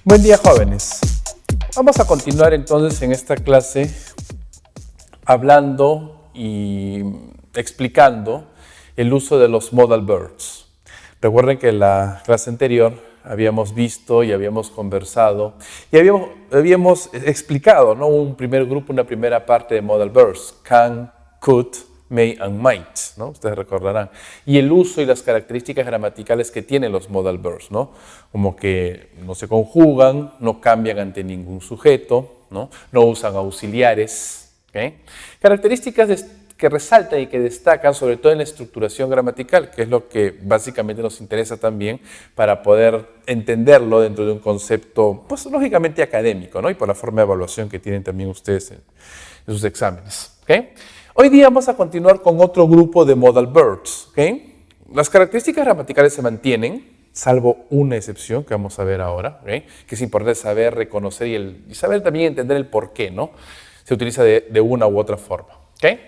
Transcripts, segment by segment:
Buen día, jóvenes. Vamos a continuar entonces en esta clase hablando y explicando el uso de los modal verbs. Recuerden que en la clase anterior habíamos visto y habíamos conversado y habíamos explicado, ¿no?, un primer grupo, una primera parte de modal verbs: can, could, may and might, ¿no? Ustedes recordarán. Y el uso y las características gramaticales que tienen los modal verbs, ¿no? Como que no se conjugan, no cambian ante ningún sujeto, ¿no? No usan auxiliares, ¿okay? Características que resaltan y que destacan sobre todo en la estructuración gramatical, que es lo que básicamente nos interesa también para poder entenderlo dentro de un concepto, pues lógicamente académico, ¿no? Y por la forma de evaluación que tienen también ustedes en sus exámenes, ¿okay? Hoy día vamos a continuar con otro grupo de modal verbs, ¿okay? Las características gramaticales se mantienen, salvo una excepción que vamos a ver ahora, ¿okay? Que es importante saber, reconocer y saber también entender el por qué, ¿no? Se utiliza de una u otra forma, ¿okay?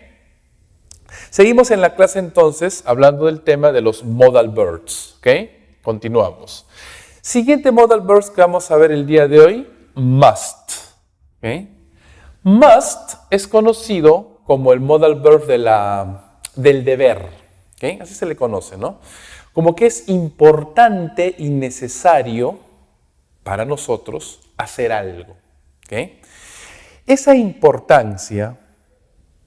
Seguimos en la clase entonces hablando del tema de los modal verbs, ¿okay? Continuamos. Siguiente modal verbs que vamos a ver el día de hoy: must, ¿okay? Must es conocido como el modal verb del deber, ¿okay? Así se le conoce, ¿no? Como que es importante y necesario para nosotros hacer algo, ¿okay? Esa importancia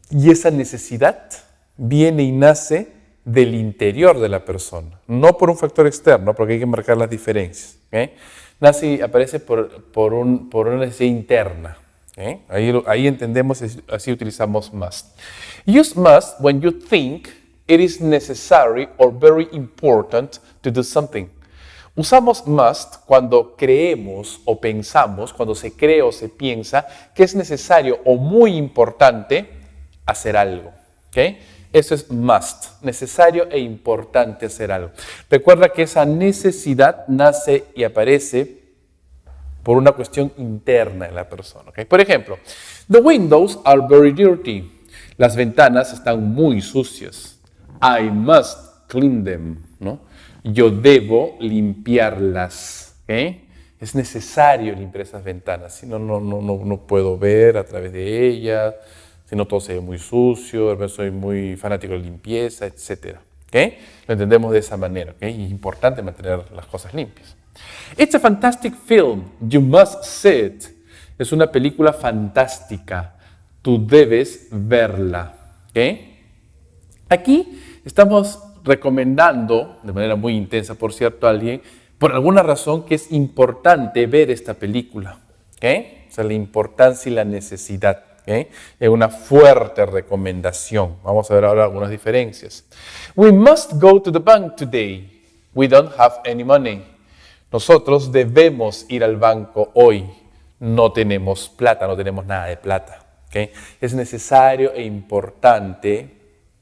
y esa necesidad viene y nace del interior de la persona, no por un factor externo, porque hay que marcar las diferencias, ¿okay? Nace y aparece por una necesidad interna. ¿Okay? Ahí entendemos, así utilizamos must. Use must when you think it is necessary or very important to do something. Usamos must cuando creemos o pensamos, cuando se cree o se piensa que es necesario o muy importante hacer algo. ¿Okay? Eso es must, necesario e importante hacer algo. Recuerda que esa necesidad nace y aparece por una cuestión interna en la persona, ¿okay? Por ejemplo, the windows are very dirty. Las ventanas están muy sucias. I must clean them, ¿no? Yo debo limpiarlas, ¿okay? Es necesario limpiar esas ventanas, si no, no puedo ver a través de ellas, si no todo se ve muy sucio, soy muy fanático de limpieza, etc. ¿Okay? Lo entendemos de esa manera, ¿okay? Y es importante mantener las cosas limpias. It's a fantastic film. You must see it. Es una película fantástica. Tú debes verla. ¿Okay? Aquí estamos recomendando, de manera muy intensa, por cierto, a alguien, por alguna razón, que es importante ver esta película. ¿Okay? O sea, la importancia y la necesidad. ¿Okay? Es una fuerte recomendación. Vamos a ver ahora algunas diferencias. We must go to the bank today. We don't have any money. Nosotros debemos ir al banco hoy. No tenemos plata, no tenemos nada de plata. ¿Okay? Es necesario e importante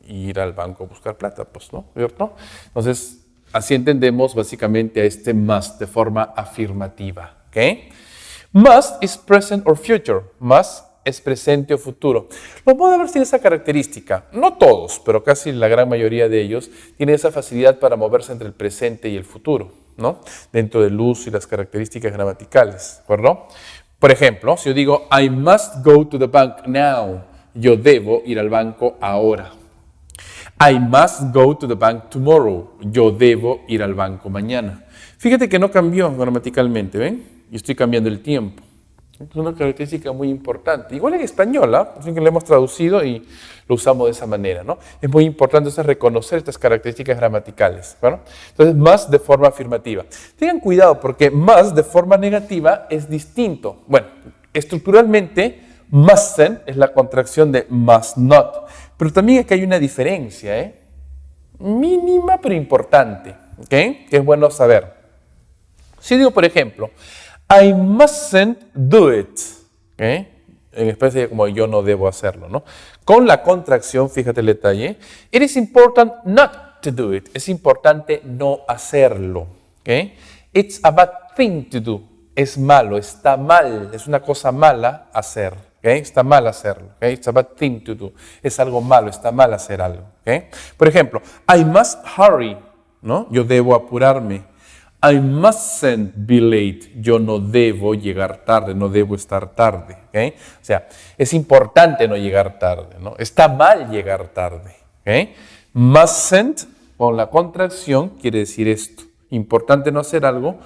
ir al banco a buscar plata, pues, ¿no? ¿Cierto? Entonces, así entendemos básicamente a este must de forma afirmativa. ¿Okay? Must is present or future. Must es presente o futuro. Los modal verbs tienen esa característica. No todos, pero casi la gran mayoría de ellos tienen esa facilidad para moverse entre el presente y el futuro, ¿no? Dentro del uso y las características gramaticales, ¿de acuerdo? Por ejemplo, si yo digo I must go to the bank now, yo debo ir al banco ahora. I must go to the bank tomorrow, yo debo ir al banco mañana. Fíjate que no cambió gramaticalmente, ¿ven? Y estoy cambiando el tiempo. Es una característica muy importante. Igual en español, así que lo hemos traducido y lo usamos de esa manera, ¿no? Es muy importante entonces reconocer estas características gramaticales, ¿no? Entonces, must de forma afirmativa. Tengan cuidado porque must de forma negativa es distinto. Bueno, estructuralmente, mustn't es la contracción de must not. Pero también aquí hay una diferencia, ¿eh? Mínima pero importante, ¿ok? Que es bueno saber. Si digo, por ejemplo, I mustn't do it. ¿Okay? En español sería como yo no debo hacerlo, ¿no? Con la contracción, fíjate el detalle. It is important not to do it. Es importante no hacerlo. ¿Okay? It's a bad thing to do. Es malo, está mal. Es una cosa mala hacer. ¿Okay? Está mal hacerlo. ¿Okay? It's a bad thing to do. Es algo malo, está mal hacer algo. ¿Okay? Por ejemplo, I must hurry. ¿No? Yo debo apurarme. I mustn't be late. Yo no debo llegar tarde, no debo estar tarde. ¿Okay? O sea, es importante no llegar tarde, ¿no? Está mal llegar tarde. ¿Okay? Mustn't, con la contracción, quiere decir esto. Importante no hacer algo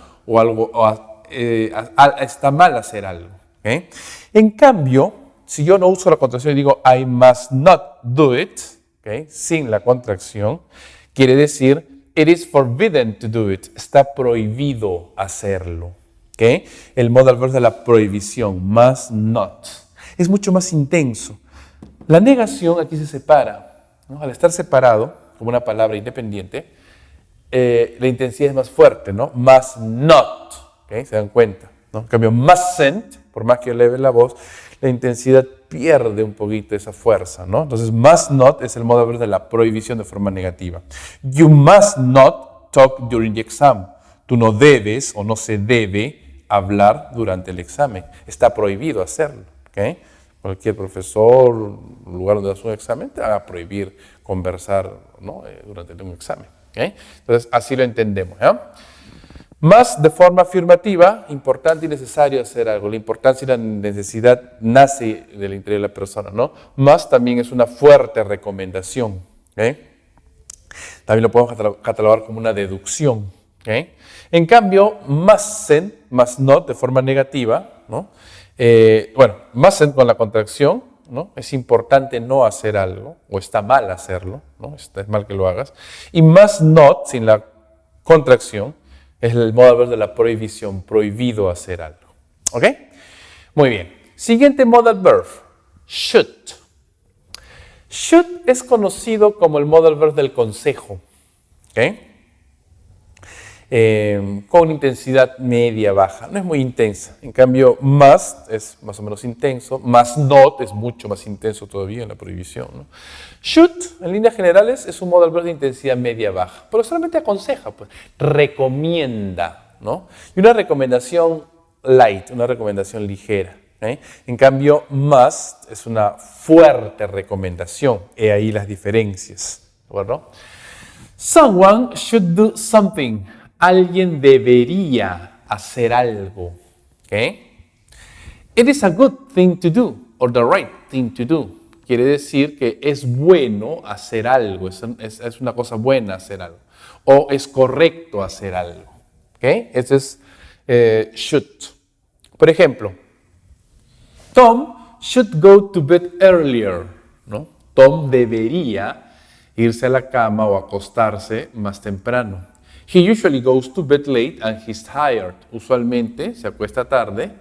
está mal hacer algo. ¿Okay? En cambio, si yo no uso la contracción y digo I must not do it, ¿okay? Sin la contracción, quiere decir it is forbidden to do it. Está prohibido hacerlo. ¿Okay? El modal verb de la prohibición, must not. Es mucho más intenso. La negación aquí se separa, ¿no? Al estar separado, como una palabra independiente, la intensidad es más fuerte, ¿no? Must not. ¿Okay? ¿Se dan cuenta? ¿No? En cambio, mustn't, por más que eleve la voz, la intensidad pierde un poquito esa fuerza, ¿no? Entonces, must not es el modal verb de la prohibición de forma negativa. You must not talk during the exam. Tú no debes o no se debe hablar durante el examen. Está prohibido hacerlo, ¿okay? Cualquier profesor, lugar donde hagas un examen, te va a prohibir conversar, ¿no? Durante un examen, ¿okay? Entonces, así lo entendemos, ¿ya? Más de forma afirmativa, importante y necesario hacer algo. La importancia y la necesidad nace del interior de la persona, ¿no? Más también es una fuerte recomendación, ¿okay? También lo podemos catalogar como una deducción, ¿okay? En cambio, must not de forma negativa, ¿no? Mustn't con la contracción, ¿no? Es importante no hacer algo, o está mal hacerlo, ¿no? Es mal que lo hagas. Y must not, sin la contracción, es el modal verb de la prohibición, prohibido hacer algo. ¿Ok? Muy bien. Siguiente modal verb, should. Should es conocido como el modal verb del consejo. ¿Ok? Con intensidad media-baja. No es muy intensa. En cambio, must es más o menos intenso. Must not es mucho más intenso todavía en la prohibición, ¿no? Should, en líneas generales, es un modal verb de intensidad media-baja. Pero solamente aconseja, pues, recomienda, ¿no? Y una recomendación light, una recomendación ligera. ¿Eh? En cambio, must es una fuerte recomendación. He ahí las diferencias. ¿De acuerdo? Someone should do something. Alguien debería hacer algo. ¿Okay? It is a good thing to do, or the right thing to do. Quiere decir que es bueno hacer algo, es una cosa buena hacer algo. O es correcto hacer algo. ¿Okay? Eso es should. Por ejemplo, Tom should go to bed earlier. ¿No? Tom debería irse a la cama o acostarse más temprano. He usually goes to bed late and he's tired. Usualmente se acuesta tarde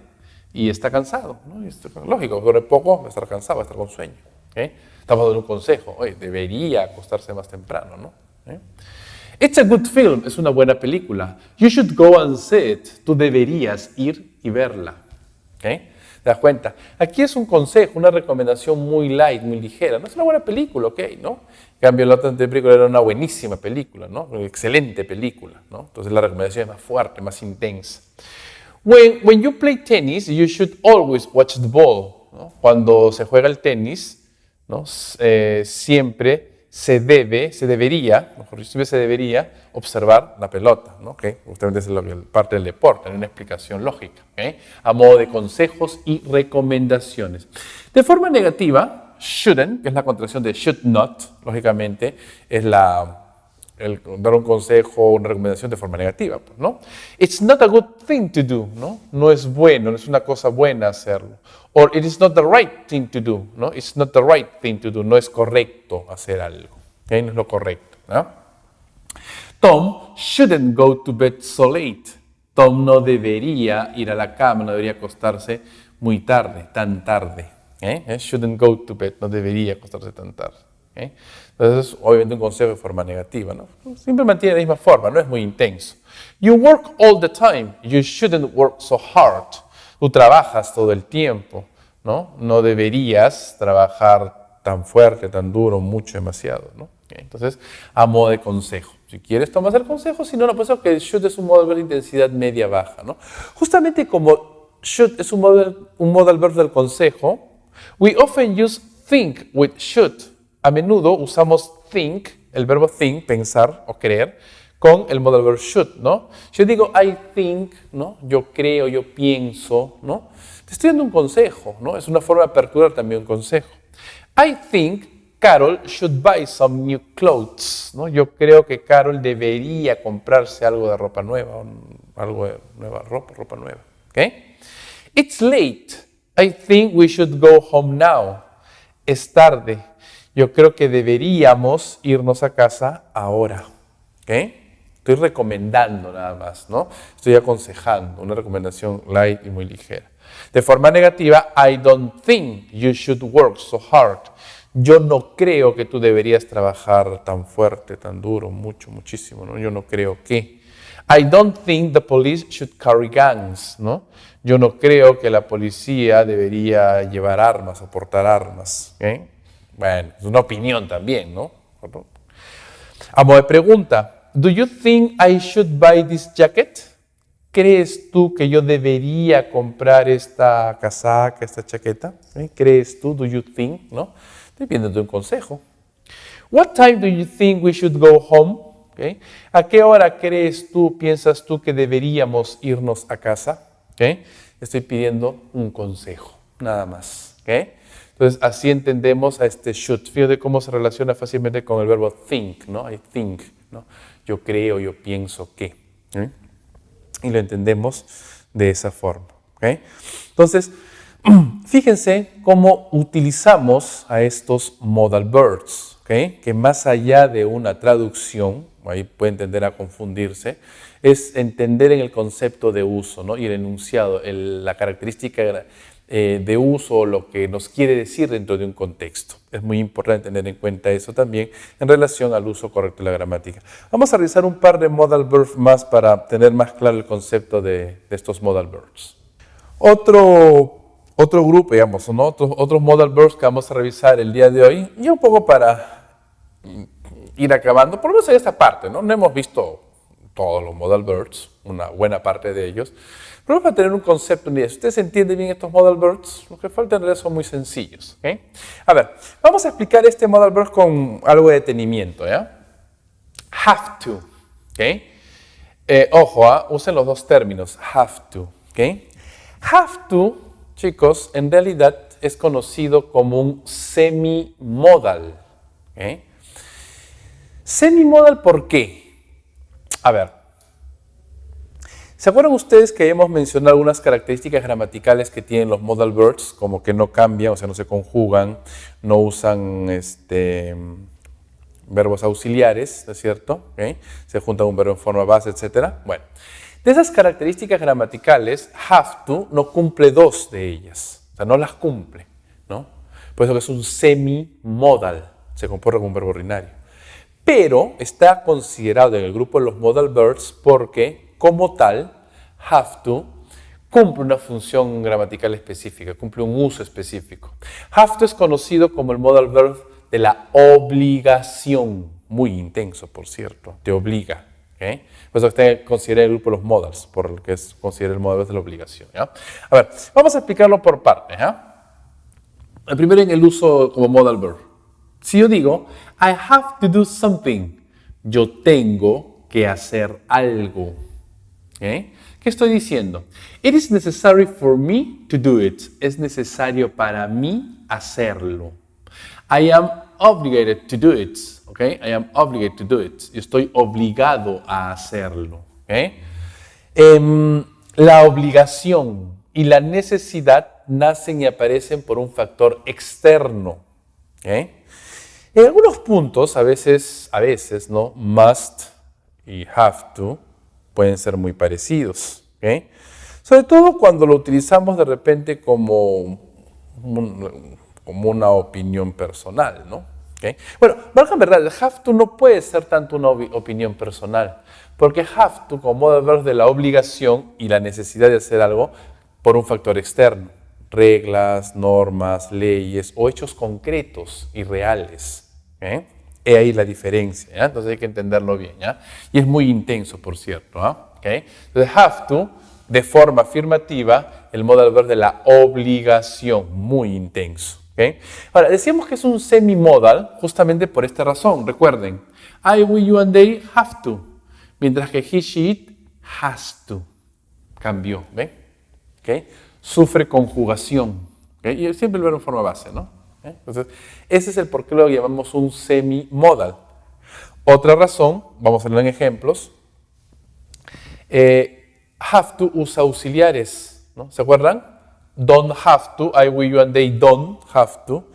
y está cansado, ¿no? Lógico, duerme poco, va a estar cansado, va a estar con sueño. ¿Okay? Estamos dando un consejo. Oye, debería acostarse más temprano, ¿no? ¿Okay? It's a good film. Es una buena película. You should go and see it. Tú deberías ir y verla. ¿Okay? ¿Te das cuenta? Aquí es un consejo, una recomendación muy light, muy ligera. No es una buena película, ¿ok? ¿No? En cambio, la otra película era una buenísima película, ¿no? Una excelente película, ¿no? Entonces la recomendación es más fuerte, más intensa. When you play tennis, you should always watch the ball, ¿no? Cuando se juega el tenis, ¿no? Siempre se debería observar la pelota, ¿no? ¿Okay? Justamente es lo que parte del deporte, una explicación lógica, ¿okay? A modo de consejos y recomendaciones. De forma negativa, shouldn't, que es la contracción de should not, lógicamente, es dar un consejo, una recomendación de forma negativa, ¿no? It's not a good thing to do, ¿no? No es bueno, no es una cosa buena hacerlo. Or it is not the right thing to do, ¿no? It's not the right thing to do, no es correcto hacer algo, ¿okay? No es lo correcto, ¿no? Tom shouldn't go to bed so late. Tom no debería ir a la cama, no debería acostarse muy tarde, tan tarde. Shouldn't go to bed, no debería acostarse tan tarde. ¿Okay? Entonces, es obviamente un consejo de forma negativa, ¿no? Siempre mantiene la misma forma, no es muy intenso. You work all the time, you shouldn't work so hard. Tú trabajas todo el tiempo, ¿no? No deberías trabajar tan fuerte, tan duro, mucho, demasiado, ¿no? Okay. Entonces, a modo de consejo. Si quieres, tomas el consejo, si no, no puedes que should es un modal verb de intensidad media-baja, ¿no? Justamente como should es un modal verb del consejo, we often use think with should. A menudo usamos think, el verbo think, pensar o creer, con el modal verb should, ¿no? Si yo digo I think, ¿no? Yo creo, yo pienso, ¿no? Te estoy dando un consejo, ¿no? Es una forma de aperturar también un consejo. I think Carol should buy some new clothes, ¿no? Yo creo que Carol debería comprarse algo de ropa nueva, algo de nueva ropa nueva, ¿ok? It's late. I think we should go home now. Es tarde. Yo creo que deberíamos irnos a casa ahora, ¿ok? Estoy recomendando nada más, ¿no? Estoy aconsejando, una recomendación light y muy ligera. De forma negativa, I don't think you should work so hard. Yo no creo que tú deberías trabajar tan fuerte, tan duro, muchísimo, ¿no? Yo no creo que. I don't think the police should carry guns, ¿no? Yo no creo que la policía debería llevar armas o portar armas, ¿ok? Bueno, es una opinión también, ¿no? A modo de pregunta, do you think I should buy this jacket? ¿Crees tú que yo debería comprar esta casaca, esta chaqueta? ¿Crees tú? Do you think? ¿No? Estoy pidiéndote un consejo. What time do you think we should go home? ¿Okay? ¿A qué hora crees tú, piensas tú que deberíamos irnos a casa? ¿Okay? Estoy pidiendo un consejo, nada más. ¿Okay? Entonces, así entendemos a este should. Fíjate cómo se relaciona fácilmente con el verbo think, ¿no? I think, ¿no? Yo creo, yo pienso que. ¿Okay? Y lo entendemos de esa forma. ¿Okay? Entonces, fíjense cómo utilizamos a estos modal verbs, ¿okay? Que más allá de una traducción, ahí pueden tender a confundirse, es entender en el concepto de uso, ¿no? Y el enunciado, la característica de uso, lo que nos quiere decir dentro de un contexto. Es muy importante tener en cuenta eso también en relación al uso correcto de la gramática. Vamos a revisar un par de modal verbs más para tener más claro el concepto de estos modal verbs. Otro grupo, digamos, ¿no? Otros modal verbs que vamos a revisar el día de hoy, y un poco para ir acabando, por lo menos en esta parte, ¿no? No hemos visto todos los modal verbs, una buena parte de ellos, pero vamos a tener un concepto, si ustedes entienden bien estos modal verbs, lo que falta en realidad son muy sencillos, ¿okay? A ver, vamos a explicar este modal verb con algo de detenimiento, ¿ya? Have to, ¿ok? Ojo, usen los dos términos, have to, ¿ok? Have to, chicos, en realidad es conocido como un semimodal, ¿ok? Semimodal, ¿por qué? A ver, ¿se acuerdan ustedes que hemos mencionado algunas características gramaticales que tienen los modal verbs, como que no cambian, o sea, no se conjugan, no usan verbos auxiliares, ¿no es cierto? ¿Okay? Se junta un verbo en forma base, etc. Bueno, de esas características gramaticales, have to no cumple dos de ellas, o sea, no las cumple, ¿no? Por eso que es un semimodal, se comporta como un verbo ordinario. Pero está considerado en el grupo de los modal verbs porque, como tal, have to cumple una función gramatical específica, cumple un uso específico. Have to es conocido como el modal verb de la obligación, muy intenso, por cierto, te obliga. ¿Okay? Por eso está considerado el grupo de los modals, por el que es considerado el modal verb de la obligación. ¿Ya? A ver, vamos a explicarlo por partes. ¿Ya? El primero en el uso como modal verb. Si yo digo, I have to do something, yo tengo que hacer algo. ¿Okay? ¿Qué estoy diciendo? It is necessary for me to do it. Es necesario para mí hacerlo. I am obligated to do it. ¿Okay? I am obligated to do it. Yo estoy obligado a hacerlo. ¿Okay? La obligación y la necesidad nacen y aparecen por un factor externo. ¿Okay? En algunos puntos, a veces, ¿no? Must y have to pueden ser muy parecidos, ¿okay? Sobre todo cuando lo utilizamos de repente como una opinión personal, ¿no? ¿Okay? Bueno, valga en verdad, el have to no puede ser tanto una opinión personal, porque have to como modal verb de la obligación y la necesidad de hacer algo por un factor externo, reglas, normas, leyes o hechos concretos y reales. ¿Okay? He ahí la diferencia, ¿ya? Entonces hay que entenderlo bien, ¿ya? Y es muy intenso, por cierto, ¿Okay? Entonces, have to, de forma afirmativa, el modal verb de la obligación, muy intenso, ¿okay? Ahora, decíamos que es un semimodal justamente por esta razón, recuerden, I, we, you and they have to. Mientras que he, she, it, has to. Cambió, ¿ven? ¿Okay? Sufre conjugación. ¿Okay? Y siempre el verbo en forma base, ¿no? Entonces, ese es el por qué lo llamamos un semi-modal. Otra razón, vamos a verlo en ejemplos. Have to usa auxiliares, ¿no? ¿Se acuerdan? Don't have to, I, we, you, and they don't have to.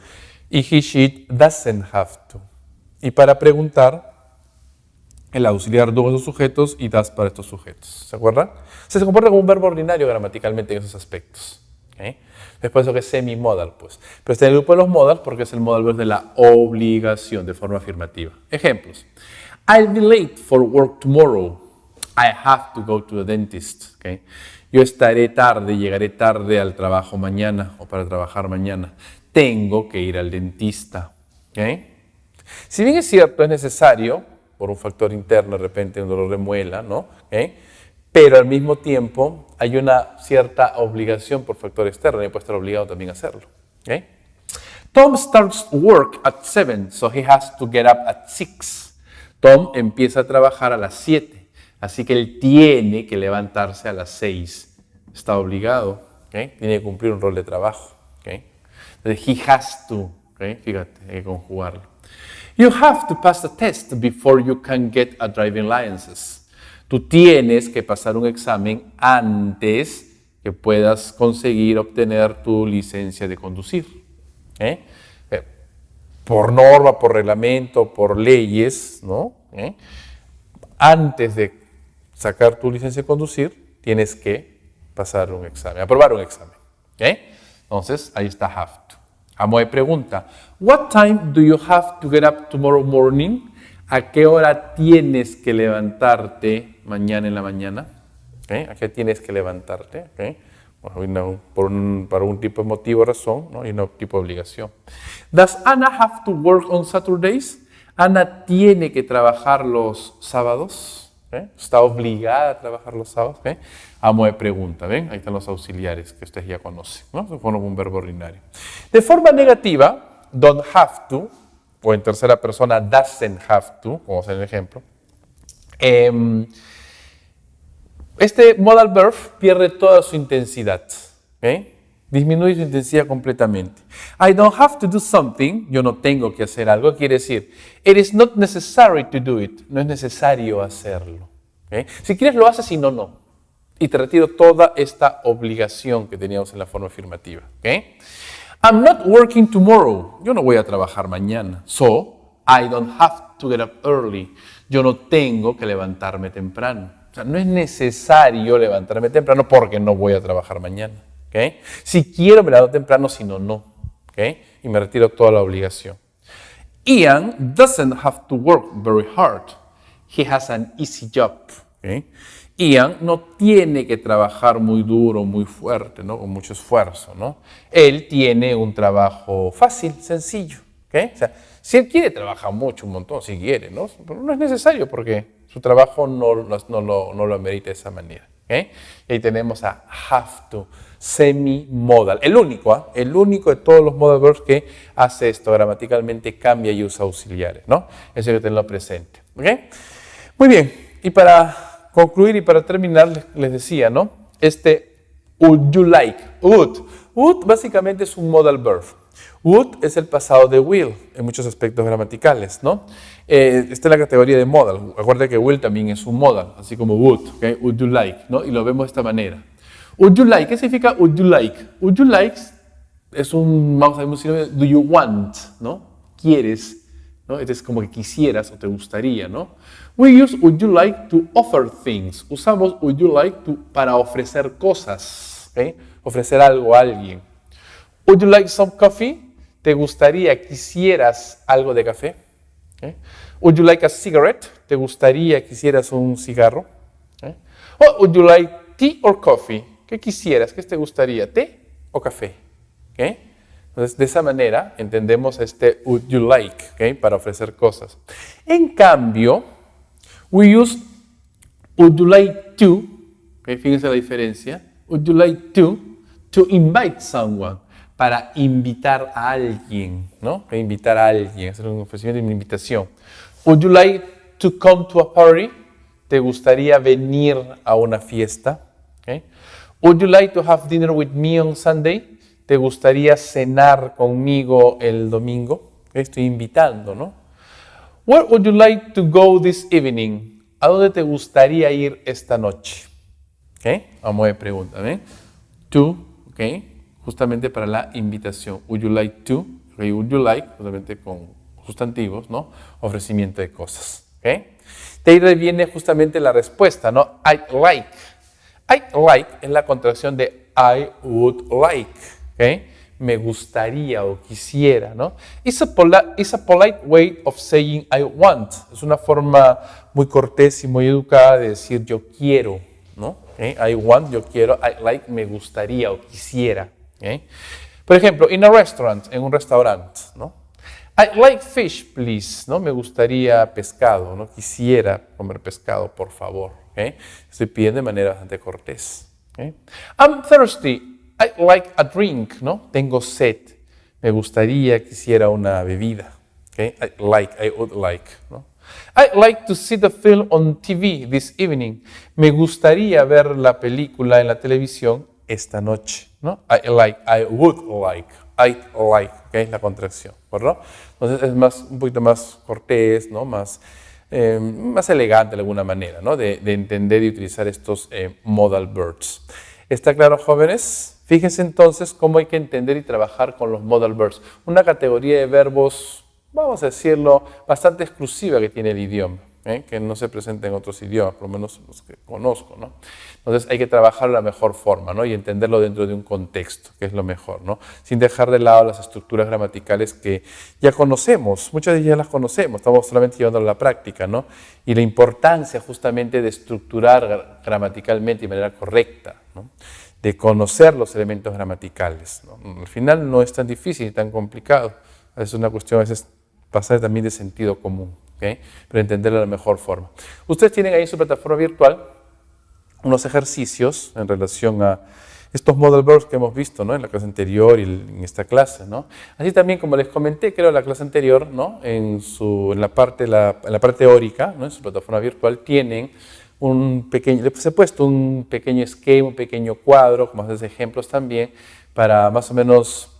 Y he, she, it doesn't have to. Y para preguntar, el auxiliar do esos sujetos y das para estos sujetos. ¿Se acuerdan? Se comporta como un verbo ordinario gramaticalmente en esos aspectos. ¿Okay? Después eso que es semi-modal, pues. Pero está en el grupo de los modal porque es el modal verb de la obligación, de forma afirmativa. Ejemplos. I'll be late for work tomorrow. I have to go to the dentist. ¿Okay? Yo estaré tarde, llegaré tarde al trabajo mañana o para trabajar mañana. Tengo que ir al dentista. ¿Okay? Si bien es cierto, es necesario, por un factor interno, de repente un dolor de muela, ¿no? ¿Okay? Pero al mismo tiempo hay una cierta obligación por factor externo y puede estar obligado también a hacerlo. ¿Okay? Tom starts work at 7, so he has to get up at 6. Tom empieza a trabajar a las 7, así que él tiene que levantarse a las 6. Está obligado, ¿okay? Tiene que cumplir un rol de trabajo. ¿Okay? Entonces, he has to, ¿okay? Fíjate, hay que conjugarlo. You have to pass the test before you can get a driving license. Tú tienes que pasar un examen antes que puedas conseguir obtener tu licencia de conducir. Por norma, por reglamento, por leyes, ¿no? Antes de sacar tu licencia de conducir, tienes que pasar un examen, aprobar un examen. Entonces, ahí está have to. Amoe pregunta, what time do you have to get up tomorrow morning? ¿A qué hora tienes que levantarte mañana en la mañana? ¿A qué tienes que levantarte? Bueno, para un tipo de motivo o razón, ¿no? Y un tipo de obligación. Does Anna have to work on Saturdays? ¿Ana tiene que trabajar los sábados? ¿Está obligada a trabajar los sábados? Amoe pregunta, ¿ven? Ahí están los auxiliares que ustedes ya conocen, ¿no? Se forma un verbo ordinario. De forma negativa, don't have to, o en tercera persona, doesn't have to, como es el ejemplo. Este modal verb pierde toda su intensidad. Disminuye su intensidad completamente. I don't have to do something, yo no tengo que hacer algo, quiere decir, it is not necessary to do it, no es necesario hacerlo. Si quieres lo haces y no, no. Y te retiro toda esta obligación que teníamos en la forma afirmativa. I'm not working tomorrow, yo no voy a trabajar mañana. So, I don't have to get up early, yo no tengo que levantarme temprano. O sea, no es necesario levantarme temprano porque no voy a trabajar mañana. Si quiero me levanto temprano, si no, no. Y me retiro toda la obligación. Ian doesn't have to work very hard. He has an easy job. Ian no tiene que trabajar muy duro, muy fuerte, ¿no? Con mucho esfuerzo, ¿no? Él tiene un trabajo fácil, sencillo. O sea, si él quiere trabajar mucho, un montón, si quiere, ¿no? Pero no es necesario porque su trabajo no lo amerita de esa manera. Y ahí tenemos a have to, semi-modal. El único de todos los modal verbs que hace esto gramaticalmente, cambia y usa auxiliares, ¿no? Eso hay que tenerlo presente. Muy bien, y para concluir y para terminar, les decía, ¿no? Would you like, would básicamente es un modal verb. Would es el pasado de will en muchos aspectos gramaticales, ¿no? Está en la categoría de modal. Acuérdate que will también es un modal, así como would, would you like, ¿no? Y lo vemos de esta manera. Would you like, ¿qué significa would you like? Would you like es vamos a decir, do you want, ¿no? Quieres, ¿no? Es como que quisieras o te gustaría, ¿no? We use would you like to offer things. Usamos would you like to para ofrecer cosas, ofrecer algo a alguien. Would you like some coffee? ¿Te gustaría, quisieras algo de café? Would you like a cigarette? ¿Te gustaría, quisieras un cigarro? O would you like tea or coffee? ¿Qué quisieras? ¿Qué te gustaría? ¿Té o café? Entonces, de esa manera entendemos would you like, para ofrecer cosas. En cambio, we use would you like to, fíjense la diferencia, would you like to invite someone, para invitar a alguien, ¿no? Invitar a alguien, hacer un ofrecimiento de una invitación. Would you like to come to a party? ¿Te gustaría venir a una fiesta? Okay. Would you like to have dinner with me on Sunday? ¿Te gustaría cenar conmigo el domingo? Okay. Estoy invitando, ¿no? Where would you like to go this evening? ¿A dónde te gustaría ir esta noche? Okay. Vamos a preguntar, ¿eh? To, okay, justamente para la invitación. Would you like to? Okay. Would you like, justamente con sustantivos, ¿no? Ofrecimiento de cosas. Okay. De ahí viene justamente la respuesta, ¿no? I'd like. I'd like es la contracción de I would like. Okay. Me gustaría o quisiera, ¿no? It's a polite way of saying I want. Es una forma muy cortés y muy educada de decir yo quiero, ¿no? Okay. I want, yo quiero. I like, me gustaría o quisiera. Okay. Por ejemplo, in a restaurant, en un restaurante, ¿no? I'd like fish, please, ¿no? Me gustaría pescado, ¿no? Quisiera comer pescado, por favor. Okay. Estoy pidiendo de manera bastante cortés. Okay. I'm thirsty. I'd like a drink, ¿no? Tengo sed. Me gustaría, quisiera una bebida. Okay. I would like, ¿no? I'd like to see the film on TV this evening. Me gustaría ver la película en la televisión esta noche, ¿no? I would like, I'd like, ¿okay? La contracción, ¿verdad? Entonces es un poquito más cortés, ¿no? Más elegante de alguna manera, ¿no? De entender y utilizar estos modal verbs. ¿Está claro, jóvenes? Fíjense entonces cómo hay que entender y trabajar con los modal verbs. Una categoría de verbos, vamos a decirlo, bastante exclusiva que tiene el idioma, que no se presenta en otros idiomas, por lo menos los que conozco, ¿no? Entonces hay que trabajarlo de la mejor forma, ¿no? Y entenderlo dentro de un contexto, que es lo mejor, ¿no? Sin dejar de lado las estructuras gramaticales que ya conocemos, muchas de ellas las conocemos, estamos solamente llevándolo a la práctica, ¿no? Y la importancia justamente de estructurar gramaticalmente de manera correcta, ¿no? De conocer los elementos gramaticales, ¿no? Al final no es tan difícil ni tan complicado, es una cuestión a veces pasar también de sentido común, ¿okay? Pero entenderlo de la mejor forma. Ustedes tienen ahí en su plataforma virtual unos ejercicios en relación a estos modal verbs que hemos visto, ¿no? En la clase anterior y en esta clase, ¿no? Así también, como les comenté, creo en la clase anterior, ¿no? En la parte teórica, ¿no? En su plataforma virtual tienen les he puesto un pequeño esquema, un pequeño cuadro, como haces ejemplos también, para más o menos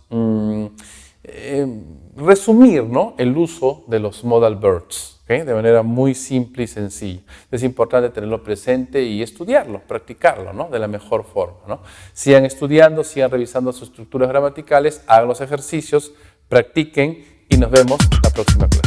resumir, ¿no? El uso de los modal verbs, ¿okay? De manera muy simple y sencilla. Es importante tenerlo presente y estudiarlo, practicarlo, ¿no? De la mejor forma, ¿no? Sigan estudiando, sigan revisando sus estructuras gramaticales, hagan los ejercicios, practiquen y nos vemos la próxima clase.